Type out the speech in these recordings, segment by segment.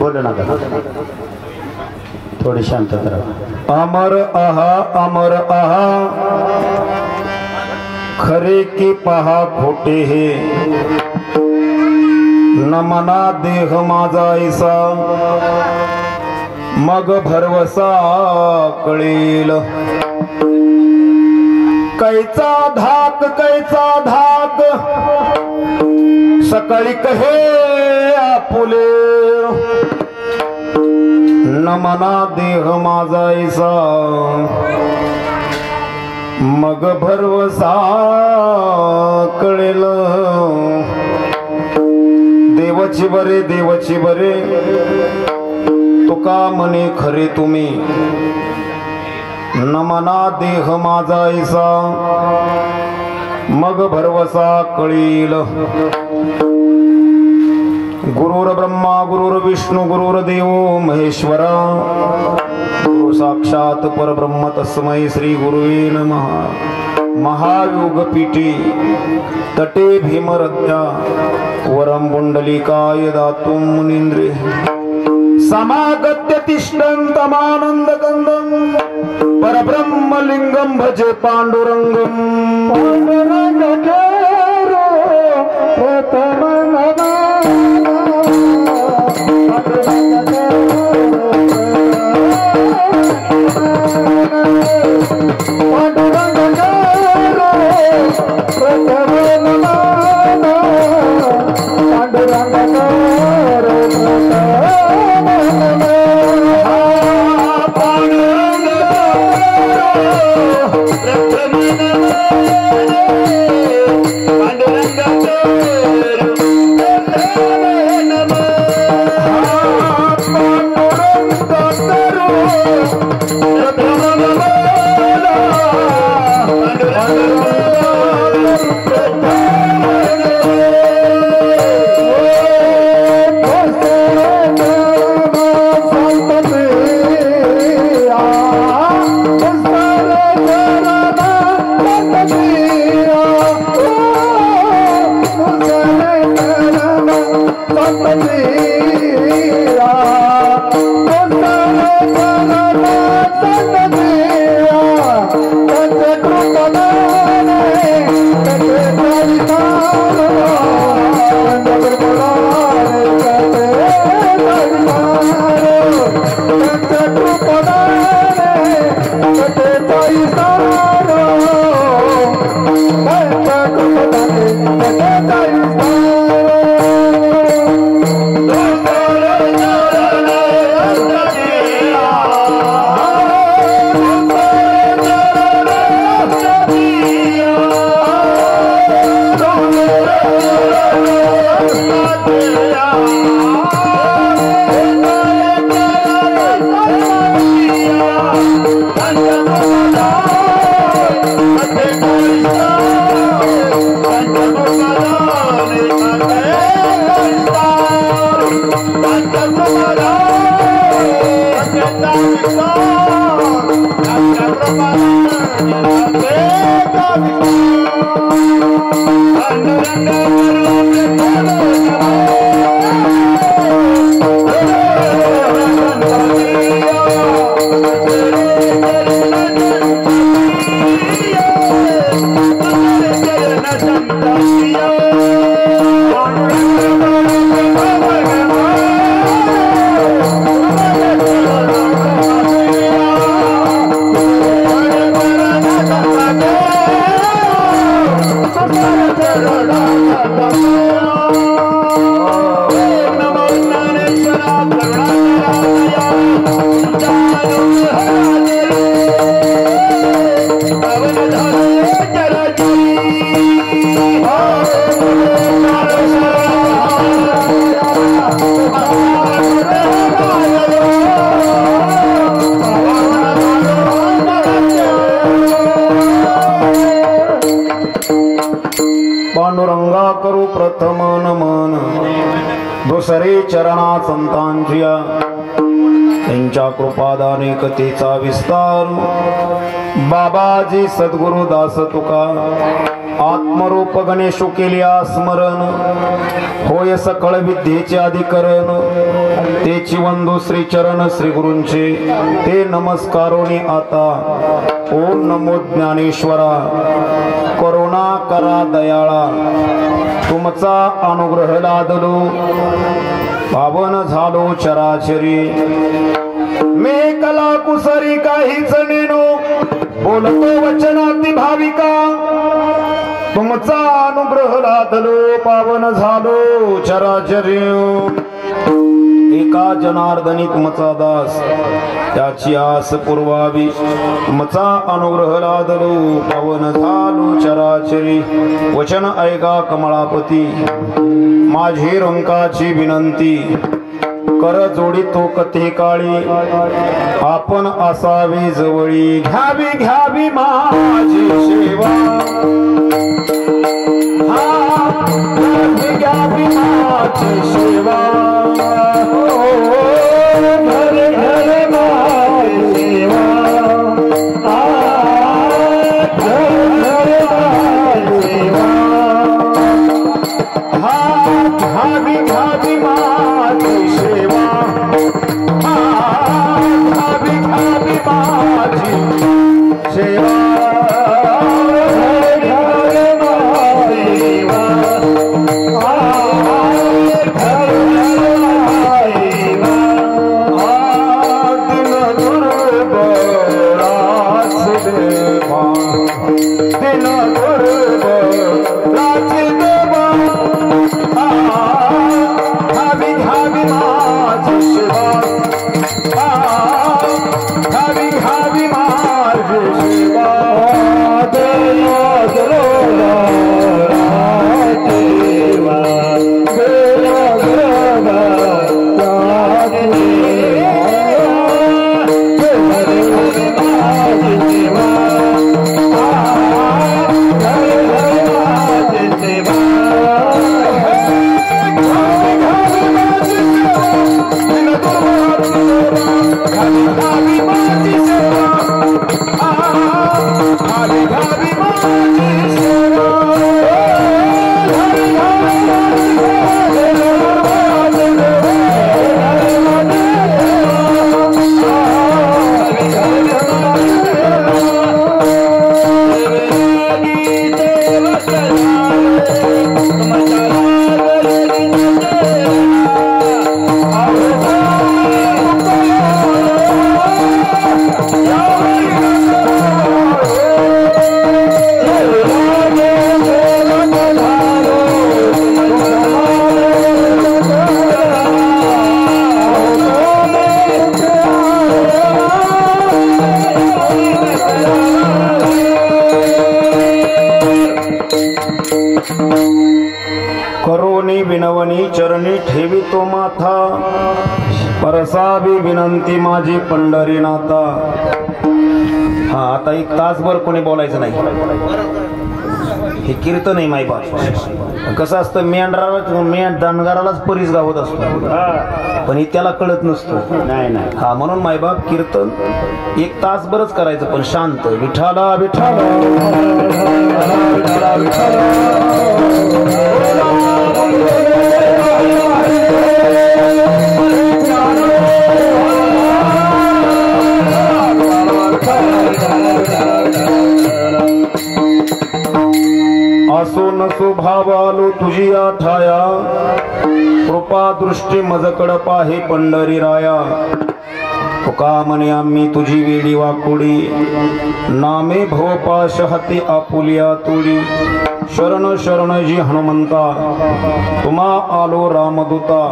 बोलो ना थोड़ी शांत करा। अमर आहा खरे की पहा खोटे हे न मना देह माझा ऐसा मग भरवसा कळेल कैचा धाक सकाळी कहे आपुले न मना देह माझा ऐसा मग भरवसा कळेल देवची बरे तुका म्हणे खरे तुम्ही न मना देह माझा ऐसा मग भरवसा कळील गुरुर ब्रह्मा गुरुर विष्णु गुरुर देव महेश्वरा गुरु साक्षात परब्रह्म तस्मै श्री गुरुवे नमः। महायोगपीठी तटे भीमरद्या वरं पुंडलिकाय दातुं मुनीन्द्रे समागत्य तिष्ठन्तमानन्दकन्दं परब्रह्मलिङ्गं भजे पाण्डुरङ्गं पांडुरंगा करू प्रथम नमन दुसरे चरणा संतांच्या त्यांच्या कृपादाने कथेचा विस्तार बाबाजी सद्गुरु दास तुका आत्मरूप गणेशो केल्या स्मरण होय सकळ विद्येचे अधिकरण तेची वंदू श्री चरण श्री गुरूंचे ते नमस्कारोनी आता ओम नमो ज्ञानेश्वरा करुणा करा दयाळा तुमचा अनुग्रह लादलो पावन झालो चराचरी मे कला कुसरी काहीच नेनो बोलतो वचनाती भाविका तुमचा अनुग्रह लादलो पावन झालो चराचरी एका जनार्दनी तुमचा दास त्याची आस पुरवावी तुमचा अनुग्रह लादलो पावन झालो चराचरी वचन ऐका कमळापती माझी रंकाची विनंती कर जोडी तो कथे काळी आपण असावी जवळी घ्यावी घ्यावी माझी सेवा घ्यावी घ्यावी माझी सेवा घरे घरे माझी सेवा घरे माझी सेवा घ्यावी घ्यावी माझी सेवा घ्यावी घ्यावी माझी सेवा करोनी विनवनी चरणी ठेवितो माथा परसावी विनंती माझी पंढरीनाथा। हा आता एक तासभर कोणी बोलायचं नाही, हे कीर्तन आहे माय बाप। कसं असतं मेंढराला दणगारालाच परीस गावत असतो पण त्याला कळत नसतो नाही हा म्हणून मायबाप कीर्तन एक तासभरच करायचं पण शांत विठाला विठाला असो नसो भावालो तुझी आठाया कृपा दृष्टी मजकड पाहे पंढरी राया। तुका म्हणे आम्ही तुझी वेडी वाकुडी नामे भवपाश हाती आपुलिया तुडी। शरण शरण जी हनुमंता तुम्हा आलो रामदूता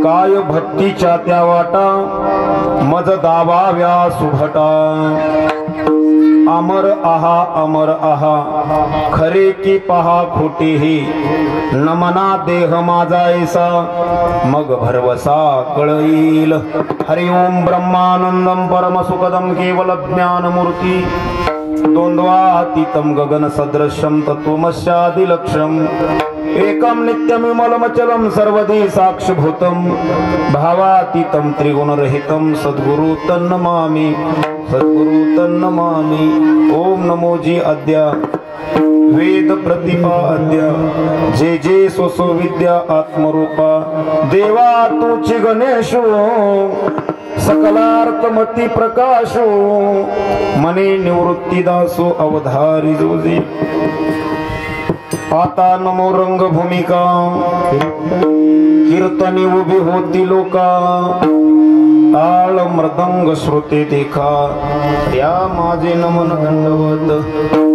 काय भक्तीच्या त्या वाटा मज दावाव्या सुभटा। अमर आहा खरे की पहा खोटेही नमना देह माझा ऐसा मग भरवसा कळईल। हरि ओम ब्रह्मानंदम परम सुखदम केवल ज्ञानमूर्ती द्वंद्वातीतं गगन सदृशं तत्त्वमस्यादिलक्ष्यम् एकं नित्यमिमलमचलं सर्वदे साक्षिभूतं भावातीतं त्रिगुणरहितं सद्गुरु तन्नमामि सद्गुरु तन्नमामि। ओम नमो जी अद्या वेद प्रतिपाद्य जे जे स्वस्व विद्या आत्मरूपा देवा तुची गणेशो सकलार्थमती प्रकाशो मने निवृत्ती दासो अवधारी जोजी आता नमो रंग भूमिका कीर्तनी उभी होती लोका ताळ मृदंग श्रुते देखा या माझे नमन दंडवत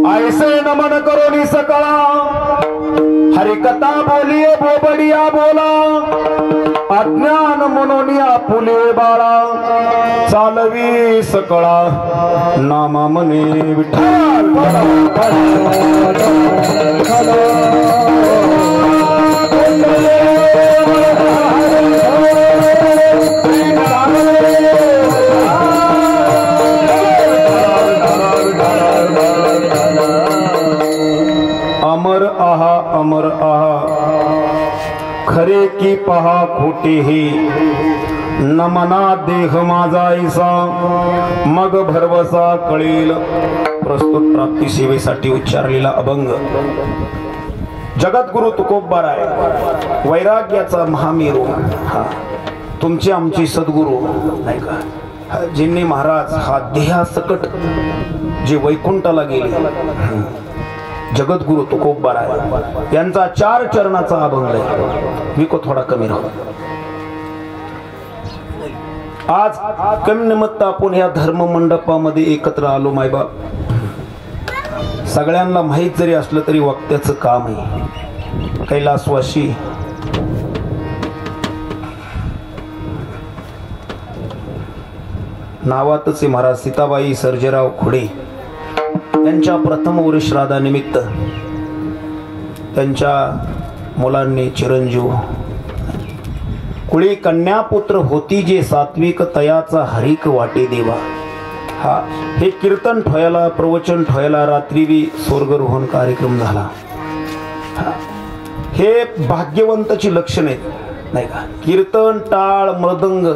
ऐसे नमन करोनी सकळा हरिकथा बोलिये बोबडिया बोला अज्ञान मनोनिया फुले बाळा चालवी सकळा नामा मने विठ्ठल अमर आहा अमर आहा खरे की पहा खोटे हे नमना देह माझा ऐसा मग भरवसा कळेल प्रस्तुत प्राप्ती सेवेसाठी उच्चारलेला अभंग जगद्गुरु तुकोबा राय वैराग्याचा महामेरू हा तुमचे आमचे सद्गुरु नाही का जिन्नी महाराज हा देहासकट जे वैकुंठाला गेले जगद्गुरु तुकोबा राय यांचा 4 चरणाचा अभंग आहे मी को थोडा कमी राहू आज कमी निमित्त आपण या धर्म मंडपामध्ये एकत्र आलो मायबाप सगळ्यांना माहित जरी असलं तरी वक्त्याचं काम आहे कैलासवासी नावातच महाराज सीताबाई सर्जेराव खुडे त्यांच्या प्रथम वर्षश्राद्धानिमित्त त्यांच्या मुलांनी चिरंजीव कुळी कन्यापुत्र होती जे सात्विक तयाचा हरिक वाटे देवा हा हे कीर्तन ठोयाला प्रवचन ठोयाला रात्री बी स्वर्गरोहण कार्यक्रम झाला हे भाग्यवंताची लक्षण आहेत नाही का कीर्तन टाळ मृदंग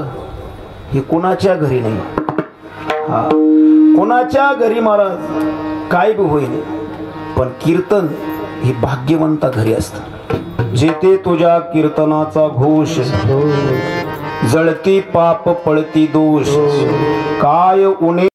हे कोणाच्या घरी नाही हा कोणाच्या घरी महाराज काय बी होईल पण कीर्तन हे भाग्यवंता घरी असतं जेथे तुझ्या कीर्तनाचा घोष जळती पाप पळती दोष काय उणे